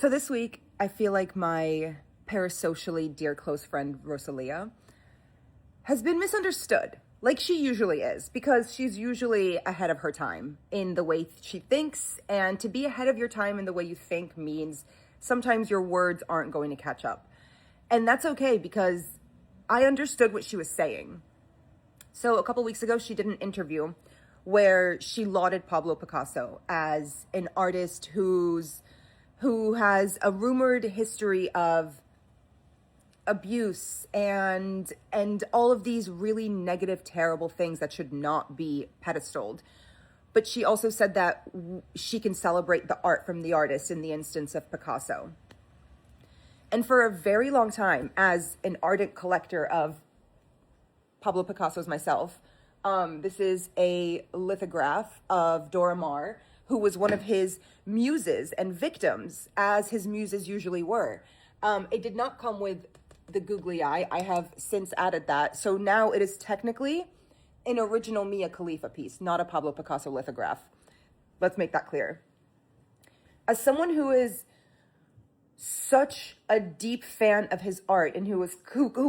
So this week, I feel like my parasocially dear close friend, Rosalia, has been misunderstood, like she usually is, because she's usually ahead of her time in the way she thinks, and to be ahead of your time in the way you think means sometimes your words aren't going to catch up. And that's okay, because I understood what she was saying. So a couple weeks ago, she did an interview where she lauded Pablo Picasso as an artist who has a rumored history of abuse and all of these really negative, terrible things that should not be pedestaled. But she also said that she can celebrate the art from the artist in the instance of Picasso. And for a very long time, as an ardent collector of Pablo Picasso's myself, this is a lithograph of Dora Maar, who was one of his muses and victims, as his muses usually were. It did not come with the googly eye. I have since added that. So now it is technically an original Mia Khalifa piece, not a Pablo Picasso lithograph. Let's make that clear. As someone who is such a deep fan of his art and who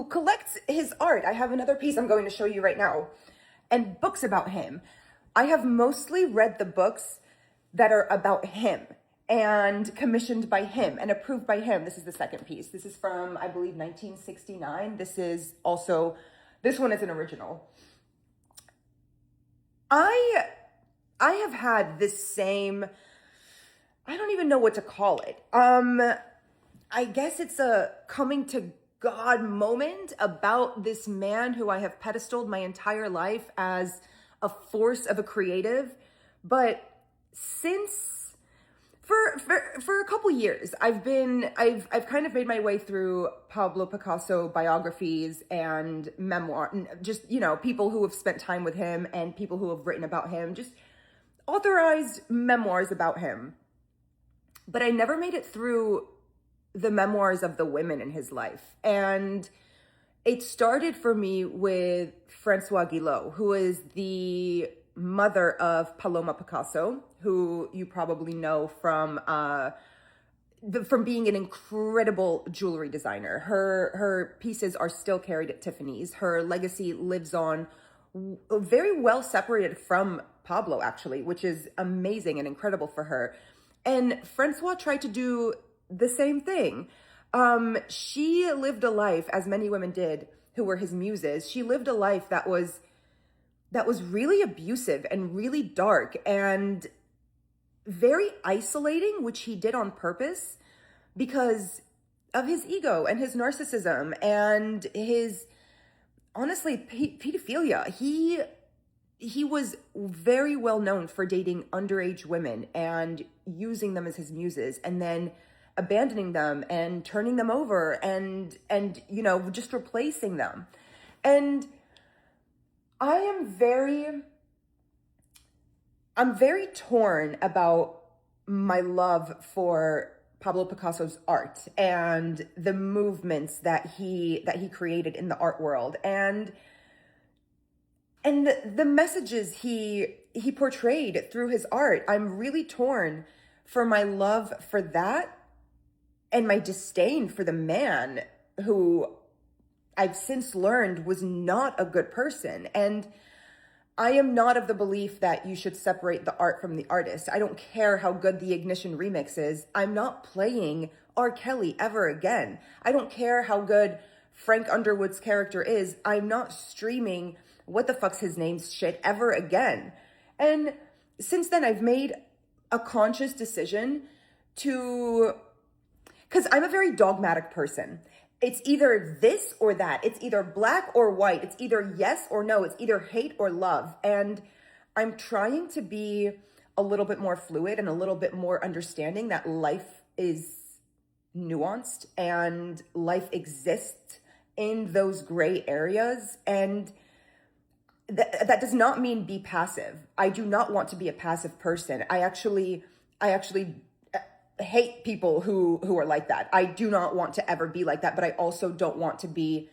collects his art, I have another piece I'm going to show you right now, and books about him. I have mostly read the books that are about him and commissioned by him and approved by him. This is the second piece. This is from, I believe, 1969. This one is an original. I have had this same, I don't even know what to call it. I guess it's a coming to God moment about this man who I have pedestaled my entire life as a force of a creative. But since for a couple years, I've kind of made my way through Pablo Picasso biographies and memoir, and just, people who have spent time with him and people who have written about him, just authorized memoirs about him. But I never made it through the memoirs of the women in his life. And it started for me with Françoise Guillot, who is the mother of Paloma Picasso, who you probably know from being an incredible jewelry designer. Her pieces are still carried at Tiffany's. Her legacy lives on, very well separated from Pablo, actually, which is amazing and incredible for her. And Francois tried to do the same thing. She lived a life, as many women did who were his muses. She lived a life that was really abusive and really dark and very isolating, which he did on purpose because of his ego and his narcissism and his, honestly, pedophilia. He was very well known for dating underage women and using them as his muses, and then abandoning them and turning them over and just replacing them. And I'm very torn about my love for Pablo Picasso's art and the movements that he created in the art world and the messages he portrayed through his art. I'm really torn for my love for that and my disdain for the man who I've since learned was not a good person. And I am not of the belief that you should separate the art from the artist. I don't care how good the Ignition remix is. I'm not playing R. Kelly ever again. I don't care how good Frank Underwood's character is. I'm not streaming what the fuck's his name's shit ever again. And since then, I've made a conscious decision because I'm a very dogmatic person. It's either this or that. It's either black or white. It's either yes or no. It's either hate or love. And I'm trying to be a little bit more fluid and a little bit more understanding that life is nuanced and life exists in those gray areas. And that does not mean be passive. I do not want to be a passive person. I actually hate people who are like that. I do not want to ever be like that, but I also don't want to be,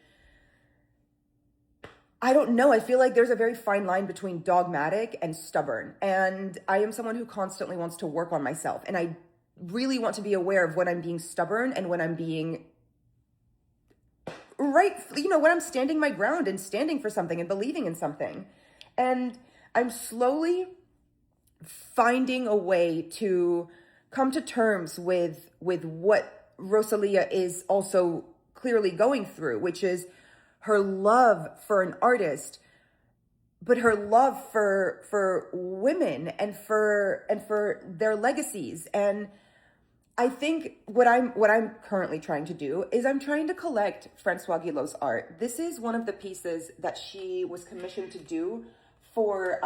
I don't know. I feel like there's a very fine line between dogmatic and stubborn. And I am someone who constantly wants to work on myself. And I really want to be aware of when I'm being stubborn and when I'm being right, when I'm standing my ground and standing for something and believing in something. And I'm slowly finding a way to come to terms with what Rosalia is also clearly going through, which is her love for an artist, but her love for women and for their legacies. And I think what I'm currently trying to do is I'm trying to collect Francois Guillot's art. This is one of the pieces that she was commissioned to do for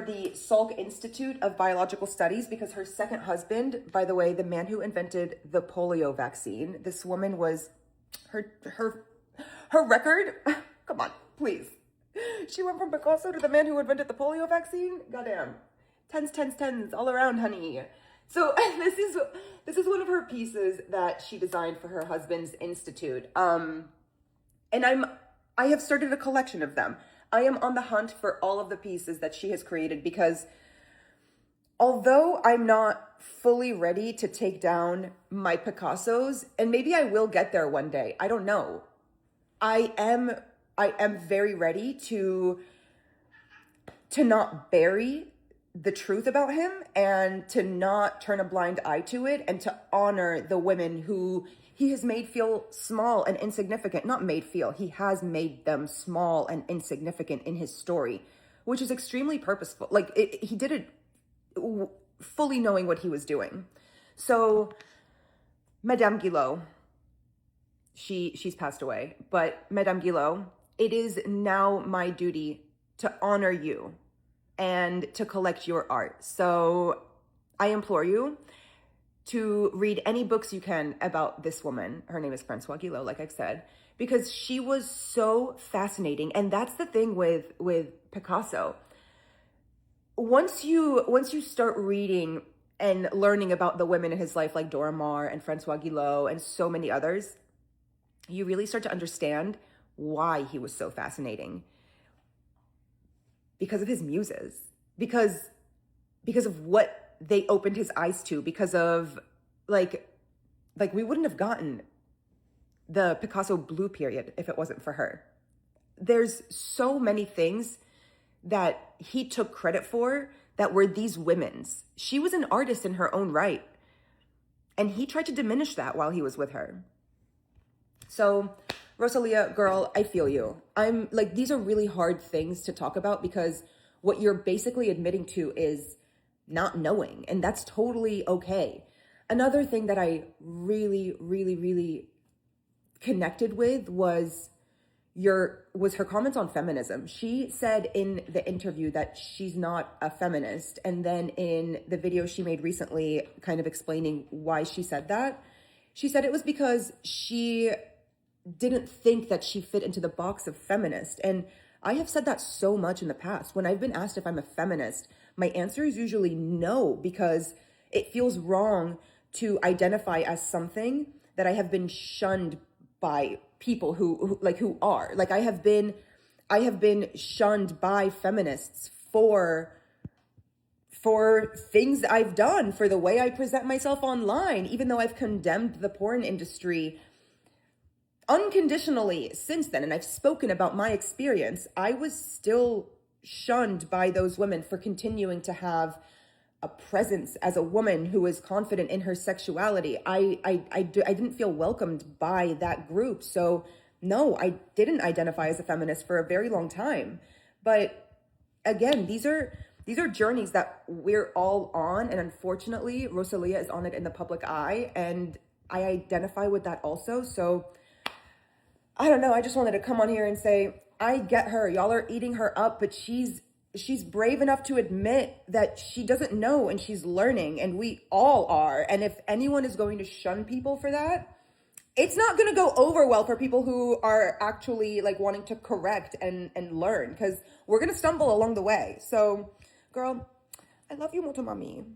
the Salk Institute of Biological Studies, because her second husband, by the way, the man who invented the polio vaccine, this woman was her record. Come on, please. She went from Picasso to the man who invented the polio vaccine. Goddamn, tens all around, honey. So this is one of her pieces that she designed for her husband's institute. And I have started a collection of them. I am on the hunt for all of the pieces that she has created, because although I'm not fully ready to take down my Picassos, and maybe I will get there one day, I don't know. I am very ready to not bury the truth about him and to not turn a blind eye to it, and to honor the women who he has made feel small and insignificant. Not made feel, he has made them small and insignificant in his story, which is extremely purposeful. Like, he did it fully knowing what he was doing. So Madame Guillot, she's passed away, but Madame Guillot, it is now my duty to honor you and to collect your art. So I implore you to read any books you can about this woman. Her name is Francois Guillot, like I've said, because she was so fascinating. And that's the thing with Picasso. Once you start reading and learning about the women in his life, like Dora Maar and Francois Guillot and so many others, you really start to understand why he was so fascinating. Because of his muses, because of what they opened his eyes to, because of like we wouldn't have gotten the Picasso blue period if it wasn't for her. There's so many things that he took credit for that were these women's. She was an artist in her own right, and he tried to diminish that while he was with her. So Rosalia, girl, I feel you. I'm like, these are really hard things to talk about, because what you're basically admitting to is not knowing, and that's totally okay. Another thing that I really, really, really connected with was her comments on feminism. She said in the interview that she's not a feminist, and then in the video she made recently, kind of explaining why she said that, she said it was because she didn't think that she fit into the box of feminist. And I have said that so much in the past. When I've been asked if I'm a feminist, my answer is usually no, because it feels wrong to identify as something that I have been shunned by people who are. Like, I have been shunned by feminists for things that I've done, for the way I present myself online, even though I've condemned the porn industry unconditionally since then, and I've spoken about my experience. I was still shunned by those women for continuing to have a presence as a woman who is confident in her sexuality. I didn't feel welcomed by that group. So no, I didn't identify as a feminist for a very long time. But again, these are journeys that we're all on, and unfortunately Rosalia is on it in the public eye, and I identify with that also. So I don't know, I just wanted to come on here and say, I get her. Y'all are eating her up, but she's brave enough to admit that she doesn't know, and she's learning, and we all are. And if anyone is going to shun people for that, it's not going to go over well for people who are actually like wanting to correct and learn, because we're going to stumble along the way. So, girl, I love you, mucho, mami.